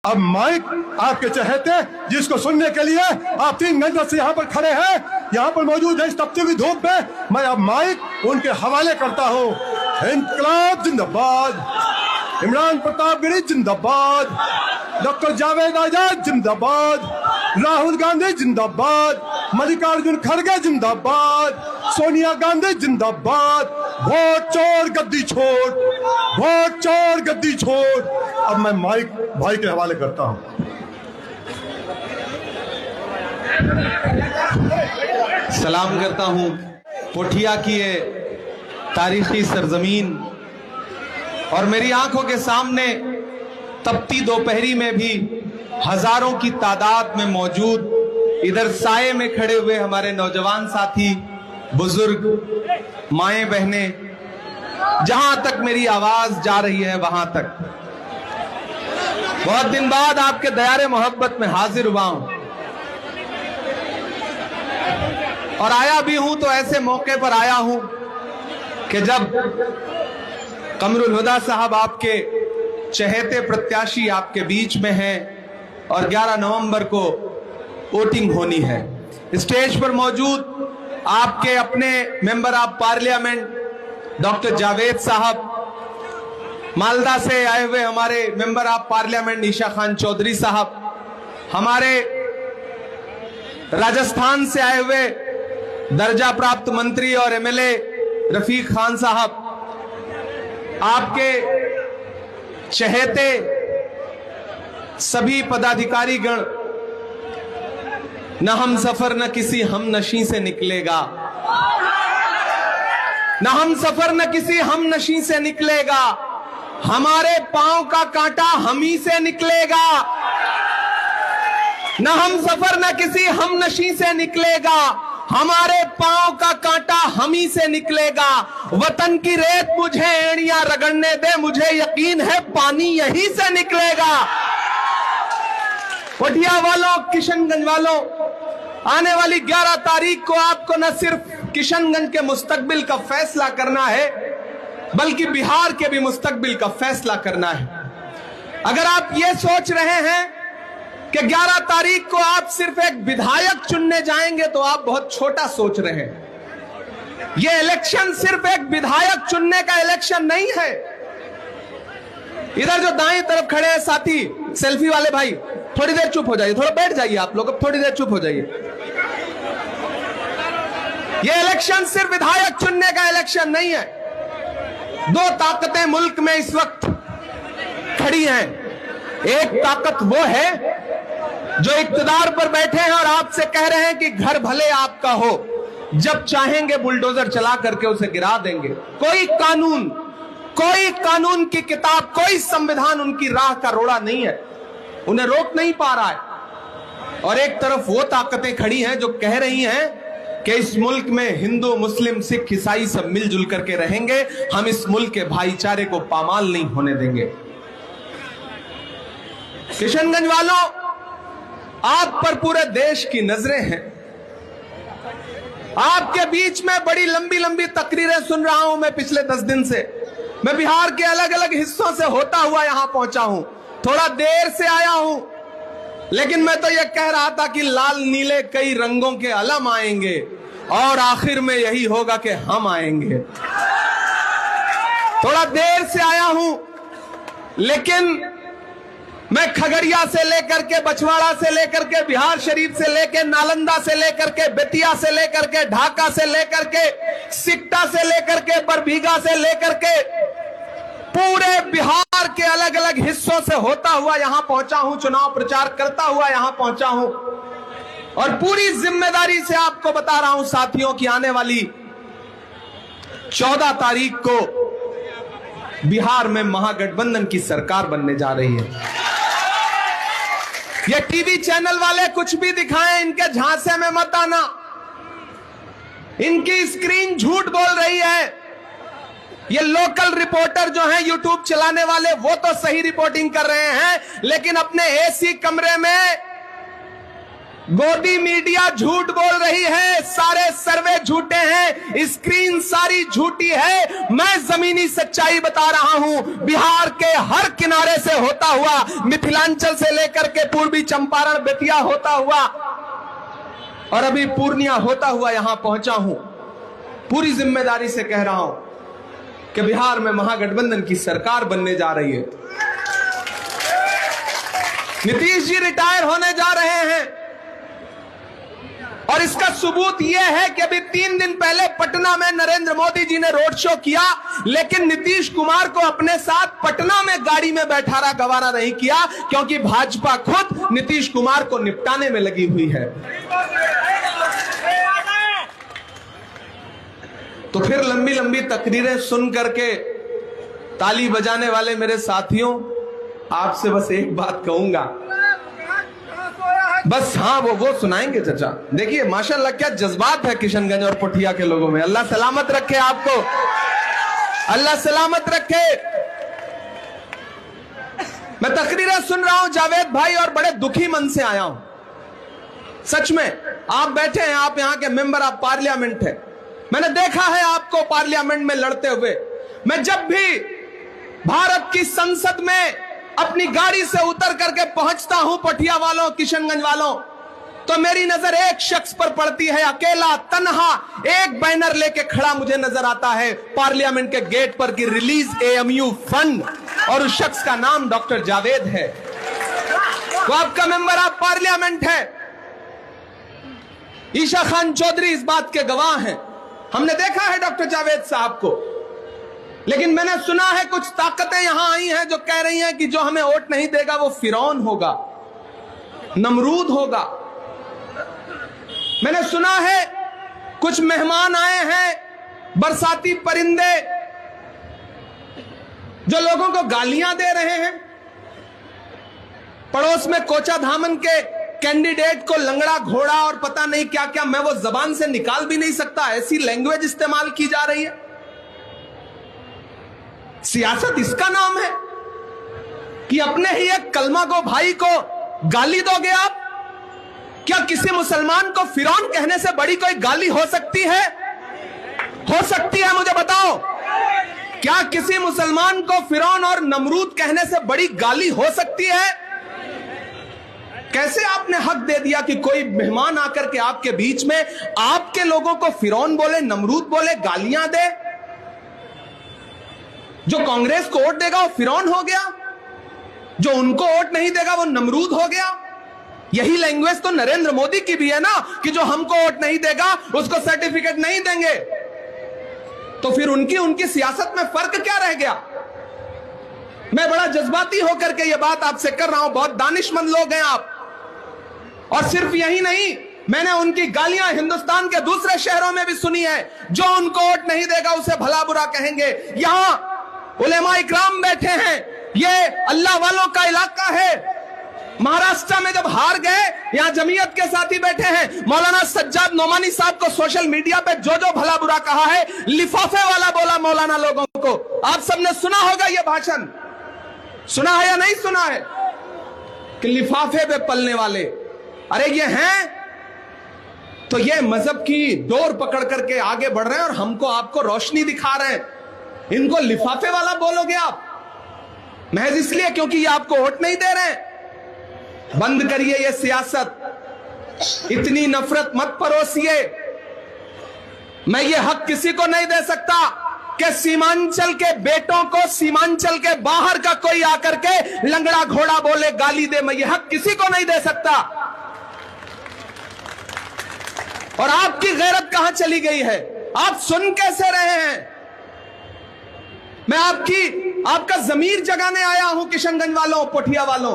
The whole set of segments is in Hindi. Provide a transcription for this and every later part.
अब माइक आपके चहेते जिसको सुनने के लिए आप 3 घंटे से यहाँ पर खड़े हैं, यहाँ पर मौजूद है इस तपती हुई धूप में, मैं अब माइक उनके हवाले करता हूँ। इनकलाब जिंदाबाद, इमरान प्रतापगिरी जिंदाबाद, डॉक्टर जावेद आजाद जिंदाबाद, राहुल गांधी जिंदाबाद, मल्लिकार्जुन खड़गे जिंदाबाद, सोनिया गांधी जिंदाबाद। वोट चोर गद्दी छोड़, वोट चोर गद्दी छोड़। अब मैं माइक भाई के हवाले करता हूं। सलाम करता हूं पोठिया की ये तारीखी सरजमीन और मेरी आंखों के सामने तपती दोपहरी में भी हजारों की तादाद में मौजूद इधर साये में खड़े हुए हमारे नौजवान साथी, बुजुर्ग, माएं बहनें, जहां तक मेरी आवाज जा रही है वहां तक बहुत दिन बाद आपके दयारे मोहब्बत में हाजिर हुआ हूं और आया भी हूं तो ऐसे मौके पर आया हूं कि जब कमरुल हुदा साहब आपके चहेते प्रत्याशी आपके बीच में हैं और 11 नवंबर को वोटिंग होनी है। स्टेज पर मौजूद आपके अपने member of parliament doctor Javed साहब, मालदा से आए हुए हमारे मेंबर ऑफ पार्लियामेंट निशा खान चौधरी साहब, हमारे राजस्थान से आए हुए दर्जा प्राप्त मंत्री और एमएलए रफीक खान साहब, आपके चहेते सभी पदाधिकारी गण, न हम सफर न किसी हम नशी से निकलेगा, न हम सफर न किसी हम नशी से निकलेगा, हमारे पांव का कांटा हम ही से निकलेगा, न हम सफर न किसी हम नशी से निकलेगा, हमारे पांव का कांटा हम ही से निकलेगा। वतन की रेत मुझे एड़ियां रगड़ने दे, मुझे यकीन है पानी यहीं से निकलेगा। पोठिया वालों, किशनगंज वालों, आने वाली 11 तारीख को आपको न सिर्फ किशनगंज के मुस्तकबिल का फैसला करना है बल्कि बिहार के भी मुस्तकबिल का फैसला करना है। अगर आप ये सोच रहे हैं कि 11 तारीख को आप सिर्फ एक विधायक चुनने जाएंगे तो आप बहुत छोटा सोच रहे हैं। ये इलेक्शन सिर्फ एक विधायक चुनने का इलेक्शन नहीं है। इधर जो दाएं तरफ खड़े हैं साथी, सेल्फी वाले भाई, थोड़ी देर चुप हो जाइए, थोड़ा बैठ जाइए आप लोग, अब थोड़ी देर चुप हो जाइए। ये इलेक्शन सिर्फ विधायक चुनने का इलेक्शन नहीं है। 2 ताकतें मुल्क में इस वक्त खड़ी हैं। एक ताकत वो है जो इक्तदार पर बैठे हैं और आपसे कह रहे हैं कि घर भले आपका हो, जब चाहेंगे बुलडोजर चला करके उसे गिरा देंगे। कोई कानून की किताब, कोई संविधान उनकी राह का रोड़ा नहीं है, उन्हें रोक नहीं पा रहा है। और एक तरफ वो ताकतें खड़ी हैं जो कह रही हैं कि इस मुल्क में हिंदू, मुस्लिम, सिख, ईसाई सब मिलजुल करके रहेंगे, हम इस मुल्क के भाईचारे को पामाल नहीं होने देंगे। किशनगंज वालों, आप पर पूरे देश की नजरें हैं। आपके बीच में बड़ी लंबी लंबी तकरीरें सुन रहा हूं मैं पिछले 10 दिन से। मैं बिहार के अलग अलग हिस्सों से होता हुआ यहां पहुंचा हूं, थोड़ा देर से आया हूं, लेकिन मैं तो यह कह रहा था कि लाल नीले कई रंगों के अलम आएंगे और आखिर में यही होगा कि हम आएंगे। थोड़ा देर से आया हूं, लेकिन मैं खगड़िया से लेकर के, बछवाड़ा से लेकर के, बिहार शरीफ से लेकर, नालंदा से लेकर के, बेतिया से लेकर के, ढाका से लेकर के, सिकटा से लेकर के, बरबीघा से लेकर के, पूरे बिहार के अलग अलग हिस्सों से होता हुआ यहां पहुंचा हूं, चुनाव प्रचार करता हुआ यहां पहुंचा हूं। और पूरी जिम्मेदारी से आपको बता रहा हूं साथियों की आने वाली 14 तारीख को बिहार में महागठबंधन की सरकार बनने जा रही है। ये टीवी चैनल वाले कुछ भी दिखाएं, इनके झांसे में मत आना। इनकी स्क्रीन झूठ बोल रही है। ये लोकल रिपोर्टर जो हैं, यूट्यूब चलाने वाले, वो तो सही रिपोर्टिंग कर रहे हैं, लेकिन अपने एसी कमरे में गोदी मीडिया झूठ बोल रही है, सारे सर्वे झूठे हैं, स्क्रीन सारी झूठी है। मैं जमीनी सच्चाई बता रहा हूं। बिहार के हर किनारे से होता हुआ, मिथिलांचल से लेकर के पूर्वी चंपारण बेतिया होता हुआ और अभी पूर्णिया होता हुआ यहां पहुंचा हूं। पूरी जिम्मेदारी से कह रहा हूं कि बिहार में महागठबंधन की सरकार बनने जा रही है। नीतीश जी रिटायर होने जा रहे हैं और इसका सबूत यह है कि अभी 3 दिन पहले पटना में नरेंद्र मोदी जी ने रोड शो किया, लेकिन नीतीश कुमार को अपने साथ पटना में गाड़ी में बैठाना गवारा नहीं किया, क्योंकि भाजपा खुद नीतीश कुमार को निपटाने में लगी हुई है। तो फिर लंबी लंबी तकरीरें सुन करके ताली बजाने वाले मेरे साथियों, आपसे बस एक बात कहूंगा, बस हाँ वो सुनाएंगे चाचा। देखिए माशाल्लाह क्या जज्बात है किशनगंज और पुठिया के लोगों में। अल्लाह सलामत रखे आपको, अल्लाह सलामत रखे। मैं तकरीरें सुन रहा हूं जावेद भाई और बड़े दुखी मन से आया हूं। सच में आप बैठे हैं, आप यहां के मेंबर ऑफ पार्लियामेंट है, मैंने देखा है आपको पार्लियामेंट में लड़ते हुए। मैं जब भी भारत की संसद में अपनी गाड़ी से उतर करके पहुंचता हूं पटिया वालों, किशनगंज वालों, तो मेरी नजर एक शख्स पर पड़ती है, अकेला तन्हा एक बैनर लेके खड़ा मुझे नजर आता है पार्लियामेंट के गेट पर कि रिलीज एएमयू फंड, और उस शख्स का नाम डॉक्टर जावेद है। वो आपका मेंबर ऑफ पार्लियामेंट है। ईशा खान चौधरी इस बात के गवाह हैं। हमने देखा है डॉक्टर जावेद साहब को, लेकिन मैंने सुना है कुछ ताकतें यहां आई हैं जो कह रही हैं कि जो हमें वोट नहीं देगा वो फिरौन होगा, नमरूद होगा। मैंने सुना है कुछ मेहमान आए हैं बरसाती परिंदे जो लोगों को गालियां दे रहे हैं। पड़ोस में कोचा धामन के कैंडिडेट को लंगड़ा घोड़ा और पता नहीं क्या क्या, मैं वो जबान से निकाल भी नहीं सकता, ऐसी लैंग्वेज इस्तेमाल की जा रही है। सियासत इसका नाम है कि अपने ही एक कलमा गो भाई को गाली दोगे आप? क्या किसी मुसलमान को फिरौन कहने से बड़ी कोई गाली हो सकती है? हो सकती है? मुझे बताओ, क्या किसी मुसलमान को फिरौन और नमरूद कहने से बड़ी गाली हो सकती है? कैसे आपने हक दे दिया कि कोई मेहमान आकर के आपके बीच में आपके लोगों को फिरौन बोले, नमरूद बोले, गालियां दे? जो कांग्रेस को वोट देगा वो फिरौन हो गया, जो उनको वोट नहीं देगा वो नमरूद हो गया। यही लैंग्वेज तो नरेंद्र मोदी की भी है ना, कि जो हमको वोट नहीं देगा उसको सर्टिफिकेट नहीं देंगे। तो फिर उनकी सियासत में फर्क क्या रह गया? मैं बड़ा जज्बाती होकर के ये बात आपसे कर रहा हूं, बहुत दानिशमंद लोग हैं आप। और सिर्फ यही नहीं, मैंने उनकी गालियां हिंदुस्तान के दूसरे शहरों में भी सुनी है। जो उनको वोट नहीं देगा उसे भला बुरा कहेंगे। यहां उलेमा इकराम बैठे हैं, ये अल्लाह वालों का इलाका है। महाराष्ट्र में जब हार गए, यहां जमीयत के साथी बैठे हैं। मौलाना सज्जाद नोमानी साहब को सोशल मीडिया पे जो जो भला बुरा कहा है, लिफाफे वाला बोला मौलाना लोगों को। आप सबने सुना होगा ये भाषण, सुना है या नहीं सुना है? कि लिफाफे पे पलने वाले, अरे ये हैं तो ये मजहब की डोर पकड़ करके आगे बढ़ रहे हैं और हमको आपको रोशनी दिखा रहे हैं। इनको लिफाफे वाला बोलोगे आप महज इसलिए क्योंकि ये आपको वोट नहीं दे रहे हैं? बंद करिए ये सियासत, इतनी नफरत मत परोसिए। मैं ये हक किसी को नहीं दे सकता कि सीमांचल के बेटों को सीमांचल के बाहर का कोई आकर के लंगड़ा घोड़ा बोले, गाली दे। मैं ये हक किसी को नहीं दे सकता। और आपकी गैरत कहां चली गई है? आप सुन कैसे रहे हैं? मैं आपका जमीर जगाने आया हूं किशनगंज वालों, पुठिया वालों।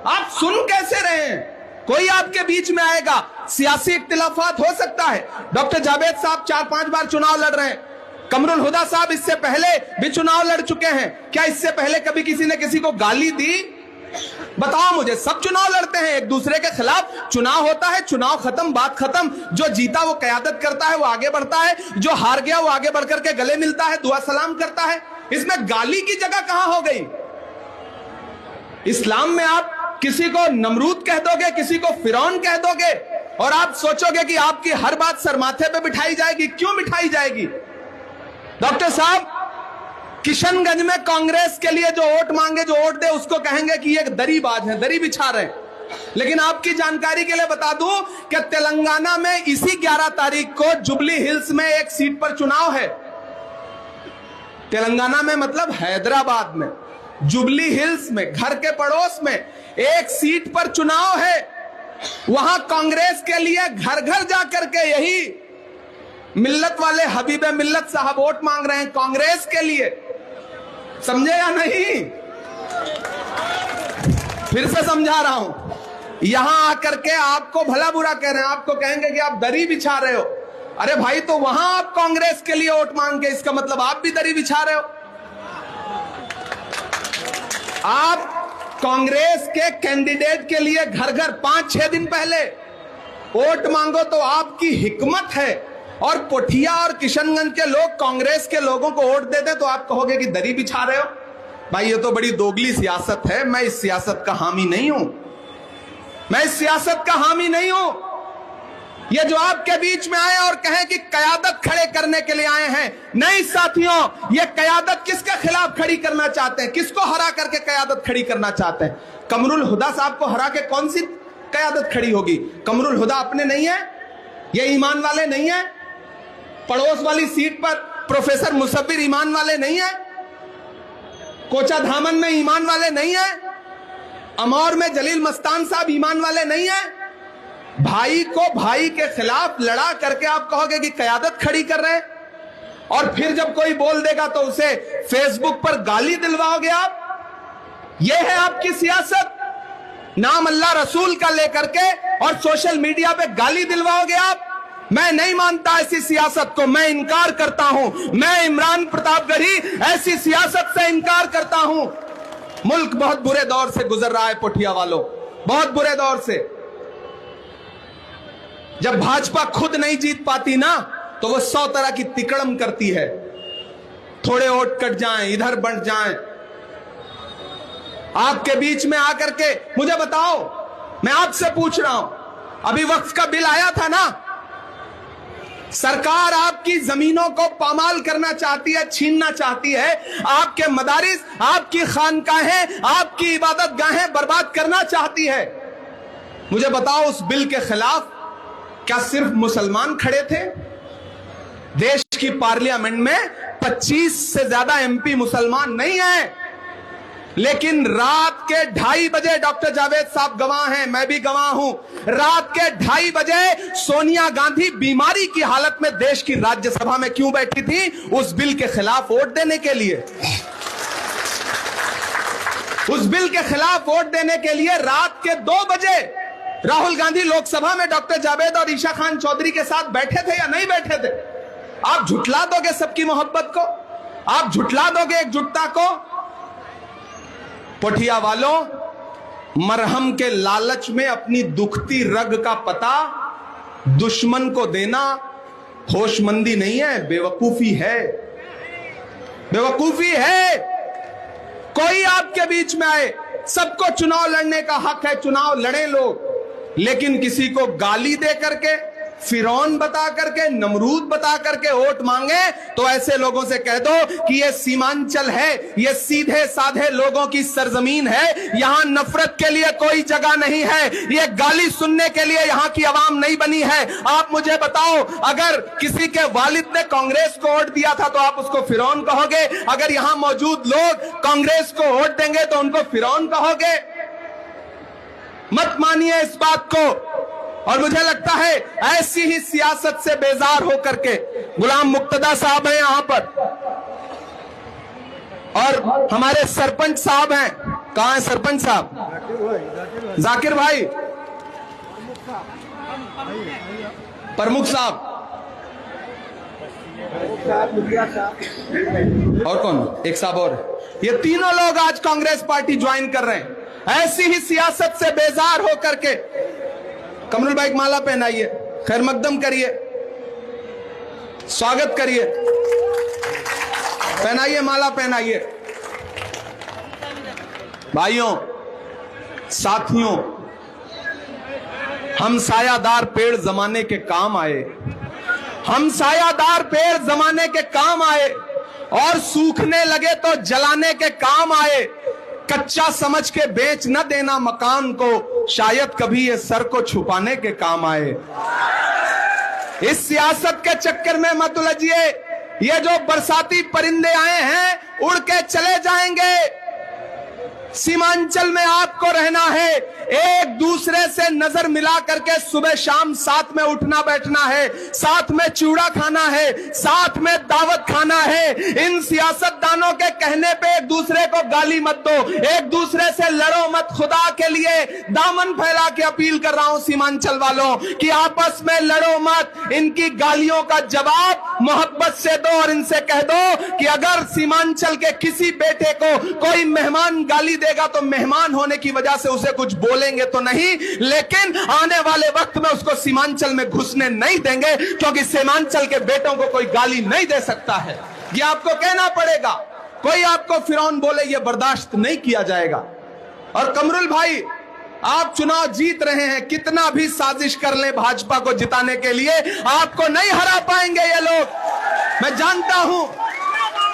आप सुन कैसे रहे हैं? कोई आपके बीच में आएगा, सियासी इख्तिलाफात हो सकता है। डॉक्टर जावेद साहब 4-5 बार चुनाव लड़ रहे हैं। कमरुल हुदा साहब इससे पहले भी चुनाव लड़ चुके हैं। क्या इससे पहले कभी किसी ने किसी को गाली दी? बताओ मुझे। सब चुनाव लड़ते हैं एक दूसरे के खिलाफ। चुनाव होता है, चुनाव खत्म, बात खत्म। जो जीता वो क़यादत करता है, वो आगे बढ़ता है। जो हार गया वो आगे बढ़कर के गले मिलता है, दुआ सलाम करता है। इसमें गाली की जगह कहां हो गई? इस्लाम में आप किसी को नमरूद कह दोगे, किसी को फिरौन कह दोगे, और आप सोचोगे कि आपकी हर बात सर माथे पे बिठाई जाएगी। क्यों बिठाई जाएगी? डॉक्टर साहब, किशनगंज में कांग्रेस के लिए जो वोट मांगे, जो वोट दे, उसको कहेंगे कि ये दरीबाज है, दरी बिछा रहे हैं। लेकिन आपकी जानकारी के लिए बता दूं कि तेलंगाना में इसी 11 तारीख को जुबली हिल्स में एक सीट पर चुनाव है। तेलंगाना में मतलब हैदराबाद में, जुबली हिल्स में, घर के पड़ोस में एक सीट पर चुनाव है। वहां कांग्रेस के लिए घर घर जाकर के यही मिल्लत वाले हबीब मिल्लत साहब वोट मांग रहे हैं कांग्रेस के लिए। समझे या नहीं? फिर से समझा रहा हूं, यहां आकर के आपको भला बुरा कह रहे हैं, आपको कहेंगे कि आप दरी बिछा रहे हो। अरे भाई, तो वहां आप कांग्रेस के लिए वोट मांग के, इसका मतलब आप भी दरी बिछा रहे हो। आप कांग्रेस के कैंडिडेट के लिए घर घर 5-6 दिन पहले वोट मांगो तो आपकी हिकमत है, और पोठिया और किशनगंज के लोग कांग्रेस के लोगों को वोट देते तो आप कहोगे कि दरी बिछा रहे हो। भाई, ये तो बड़ी दोगली सियासत है। मैं इस सियासत का हामी नहीं हूं, मैं इस सियासत का हामी नहीं हूं। ये जो आपके बीच में आए और कहें कि कयादत खड़े करने के लिए आए हैं, नहीं साथियों, ये कयादत किसके खिलाफ खड़ी करना चाहते हैं? किसको हरा करके कयादत खड़ी करना चाहते हैं? कमरुल हुदा साहब को हरा के कौन सी कयादत खड़ी होगी? कमरुल हुदा अपने नहीं है, ये ईमान वाले नहीं है। पड़ोस वाली सीट पर प्रोफेसर मुसव्विर ईमान वाले नहीं है। कोचा धामन में ईमान वाले नहीं है। अमौर में जलील मस्तान साहब ईमान वाले नहीं है। भाई को भाई के खिलाफ लड़ा करके आप कहोगे कि कयादत खड़ी कर रहे हैं, और फिर जब कोई बोल देगा तो उसे फेसबुक पर गाली दिलवाओगे आप। यह है आपकी सियासत। नाम अल्लाह रसूल का लेकर के और सोशल मीडिया पे गाली दिलवाओगे आप। मैं नहीं मानता ऐसी सियासत को, मैं इनकार करता हूं। मैं इमरान प्रतापगढ़ी ऐसी सियासत से इनकार करता हूं। मुल्क बहुत बुरे दौर से गुजर रहा है पोठिया वालों, बहुत बुरे दौर से। जब भाजपा खुद नहीं जीत पाती ना, तो वो 100 तरह की तिकड़म करती है। थोड़े वोट कट जाएं, इधर बंट जाएं। आपके बीच में आकर के मुझे बताओ, मैं आपसे पूछ रहा हूं, अभी वक्फ का बिल आया था ना, सरकार आपकी जमीनों को पामाल करना चाहती है, छीनना चाहती है। आपके मदारिस, आपकी खानकाहें, आपकी इबादत गाहें बर्बाद करना चाहती है। मुझे बताओ, उस बिल के खिलाफ क्या सिर्फ मुसलमान खड़े थे? देश की पार्लियामेंट में 25 से ज्यादा एमपी मुसलमान नहीं है, लेकिन रात के 2:30 बजे, डॉक्टर जावेद साहब गवाह हैं, मैं भी गवाह हूं, रात के 2:30 बजे सोनिया गांधी बीमारी की हालत में देश की राज्यसभा में क्यों बैठी थी? उस बिल के खिलाफ वोट देने के लिए। उस बिल के खिलाफ वोट देने के लिए रात के 2 बजे राहुल गांधी लोकसभा में डॉक्टर जावेद और ईशा खान चौधरी के साथ बैठे थे या नहीं बैठे थे? आप झुठला दोगे सबकी मोहब्बत को, आप झुठला दोगे एकजुटता को। पोठिया वालों, मरहम के लालच में अपनी दुखती रग का पता दुश्मन को देना होशमंदी नहीं है, बेवकूफी है, बेवकूफी है। कोई आपके बीच में आए, सबको चुनाव लड़ने का हक है, चुनाव लड़े लोग, लेकिन किसी को गाली दे करके, फिरौन बता करके, नमरूद बता करके वोट मांगे तो ऐसे लोगों से कह दो कि ये सीमांचल है, ये सीधे साधे लोगों की सरजमीन है, यहां नफरत के लिए कोई जगह नहीं है, ये गाली सुनने के लिए यहां की आवाम नहीं बनी है। आप मुझे बताओ, अगर किसी के वालिद ने कांग्रेस को वोट दिया था तो आप उसको फिरौन कहोगे? अगर यहां मौजूद लोग कांग्रेस को वोट देंगे तो उनको फिरौन कहोगे? मत मानिए इस बात को। और मुझे लगता है ऐसी ही सियासत से बेजार होकर के गुलाम मुक्तदा साहब हैं यहां पर, और हमारे सरपंच साहब हैं। कहां है सरपंच साहब? जाकिर भाई, प्रमुख साहब, और कौन? एक साहब और। ये तीनों लोग आज कांग्रेस पार्टी ज्वाइन कर रहे हैं, ऐसी ही सियासत से बेजार होकर के। कमरुल भाई माला पहनाइए, खैर मकदम करिए, स्वागत करिए, पहनाइए माला, पहनाइए। भाइयों, साथियों, हम सायादार पेड़ जमाने के काम आए, हम सायादार पेड़ जमाने के काम आए, और सूखने लगे तो जलाने के काम आए। कच्चा समझ के बेच न देना मकान को, शायद कभी ये सर को छुपाने के काम आए। इस सियासत के चक्कर में मत उलझिए, ये जो बरसाती परिंदे आए हैं उड़ के चले जाएंगे। सीमांचल में आपको रहना है, एक दूसरे से नजर मिला करके सुबह शाम साथ में उठना बैठना है, साथ में चूड़ा खाना है, साथ में दावत खाना है। इन सियासतदानों के कहने पे एक दूसरे को गाली मत दो, एक दूसरे से लड़ो मत। खुदा के लिए दामन फैला के अपील कर रहा हूं सीमांचल वालों कि आपस में लड़ो मत। इनकी गालियों का जवाब मोहब्बत से दो और इनसे कह दो कि अगर सीमांचल के किसी बेटे को कोई मेहमान गाली देगा तो मेहमान होने की वजह से उसे कुछ बोलेंगे तो नहीं, लेकिन आने वाले वक्त में उसको सीमांचल में घुसने नहीं देंगे, क्योंकि सीमांचल के बेटों को कोई गाली नहीं दे सकता है। ये आपको कहना पड़ेगा। कोई आपको फिरौन बोले ये बर्दाश्त नहीं किया जाएगा। और कमरुल भाई, आप चुनाव जीत रहे हैं, कितना भी साजिश कर लें भाजपा को जिताने के लिए, आपको नहीं हरा पाएंगे ये लोग। मैं जानता हूं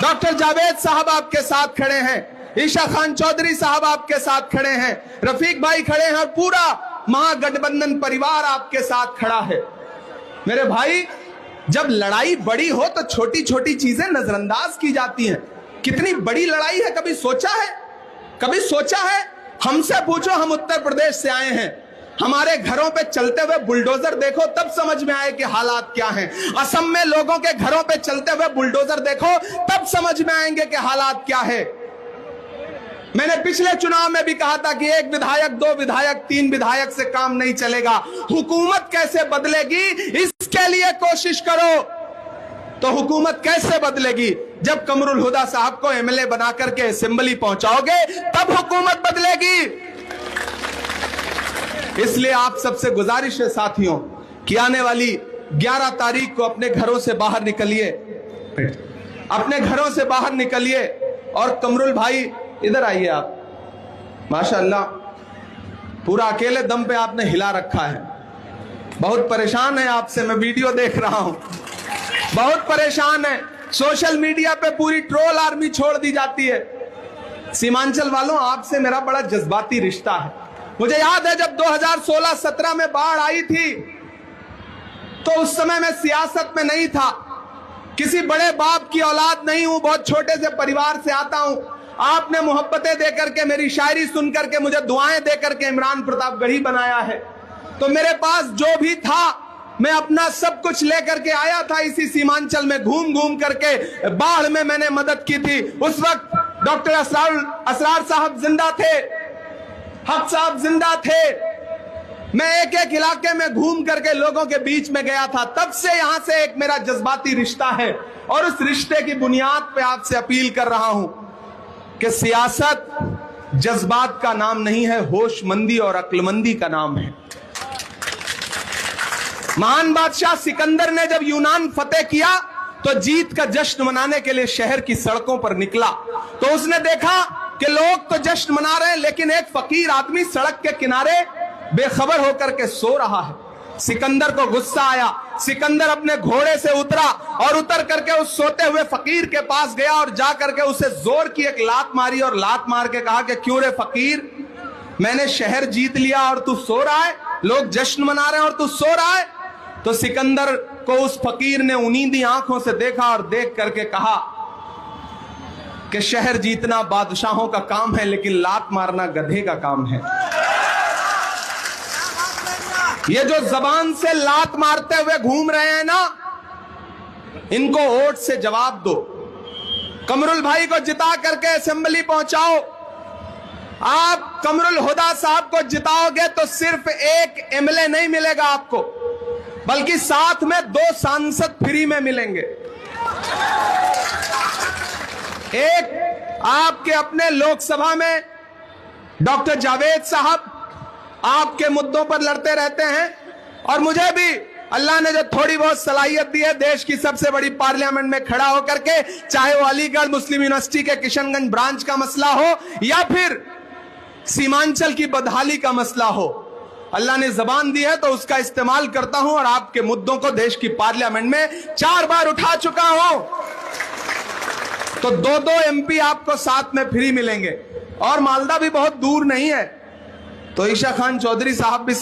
डॉक्टर जावेद साहब आपके साथ खड़े हैं, ईशा खान चौधरी साहब आपके साथ खड़े हैं, रफीक भाई खड़े हैं, और पूरा महागठबंधन परिवार आपके साथ खड़ा है। मेरे भाई, जब लड़ाई बड़ी हो तो छोटी छोटी चीजें नजरअंदाज की जाती हैं। कितनी बड़ी लड़ाई है, कभी सोचा है? कभी सोचा है? हमसे पूछो, हम उत्तर प्रदेश से आए हैं, हमारे घरों पे चलते हुए बुलडोजर देखो तब समझ में आए कि हालात क्या हैं। असम में लोगों के घरों पे चलते हुए बुलडोजर देखो तब समझ में आएंगे कि हालात क्या है। मैंने पिछले चुनाव में भी कहा था कि एक विधायक, दो विधायक, तीन विधायक से काम नहीं चलेगा। हुकूमत कैसे बदलेगी, इसके लिए कोशिश करो। तो हुकूमत कैसे बदलेगी? जब कमरुल हुदा साहब को एमएलए बना करके असेंबली पहुंचाओगे तब हुकूमत बदलेगी। इसलिए आप सबसे गुजारिश है साथियों कि आने वाली 11 तारीख को अपने घरों से बाहर निकलिए, अपने घरों से बाहर निकलिए। और कमरुल भाई, इधर आइए आप। माशाअल्लाह, पूरा अकेले दम पे आपने हिला रखा है। बहुत परेशान है आपसे, मैं वीडियो देख रहा हूं, बहुत परेशान है। सोशल मीडिया पे पूरी ट्रोल आर्मी छोड़ दी जाती है। सीमांचल वालों, आपसे मेरा बड़ा जज्बाती रिश्ता है। मुझे याद है जब 2016-17 में बाढ़ आई थी तो उस समय मैं सियासत में नहीं था, किसी बड़े बाप की औलाद नहीं हूं, बहुत छोटे से परिवार से आता हूं। आपने मोहब्बतें देकर के, मेरी शायरी सुन करके, मुझे दुआएं देकर के इमरान प्रतापगढ़ी बनाया है। तो मेरे पास जो भी था मैं अपना सब कुछ लेकर के आया था। इसी सीमांचल में घूम घूम करके बाढ़ में मैंने मदद की थी। उस वक्त डॉक्टर असरार साहब जिंदा थे, हक साहब जिंदा थे। मैं एक एक इलाके में घूम करके लोगों के बीच में गया था। तब से यहां से एक मेरा जज्बाती रिश्ता है और उस रिश्ते की बुनियाद पे आपसे अपील कर रहा हूं कि सियासत जज्बात का नाम नहीं है, होशमंदी और अक्लमंदी का नाम है। महान बादशाह सिकंदर ने जब यूनान फतेह किया तो जीत का जश्न मनाने के लिए शहर की सड़कों पर निकला। तो उसने देखा कि लोग तो जश्न मना रहे हैं, लेकिन एक फकीर आदमी सड़क के किनारे बेखबर होकर के सो रहा है। सिकंदर को गुस्सा आया। सिकंदर अपने घोड़े से उतरा और उतर करके उस सोते हुए फकीर के पास गया और जा करके उसे जोर की एक लात मारी और लात मार के कहा कि क्यों रे फकीर, मैंने शहर जीत लिया और तू सो रहा है, लोग जश्न मना रहे हैं और तू सो रहा है। तो सिकंदर को उस फकीर ने उनींदी आंखों से देखा और देख करके कहा कि शहर जीतना बादशाहों का काम है, लेकिन लात मारना गधे का काम है। ये जो जबान से लात मारते हुए घूम रहे हैं ना, इनको वोट से जवाब दो। कमरुल भाई को जिता करके असेंबली पहुंचाओ। आप कमरुल हुदा साहब को जिताओगे तो सिर्फ एक एमएलए नहीं मिलेगा आपको, बल्कि साथ में 2 सांसद फ्री में मिलेंगे। एक आपके अपने लोकसभा में डॉक्टर जावेद साहब आपके मुद्दों पर लड़ते रहते हैं, और मुझे भी अल्लाह ने जो थोड़ी बहुत सलाहियत दी है देश की सबसे बड़ी पार्लियामेंट में खड़ा होकर के, चाहे वो अलीगढ़ मुस्लिम यूनिवर्सिटी के किशनगंज ब्रांच का मसला हो या फिर सीमांचल की बदहाली का मसला हो, अल्लाह ने जबान दी है तो उसका इस्तेमाल करता हूं और आपके मुद्दों को देश की पार्लियामेंट में 4 बार उठा चुका हूं। तो 2-2 MP आपको साथ में फ्री मिलेंगे और मालदा भी बहुत दूर नहीं है। तो ईशा खान चौधरी साहब भी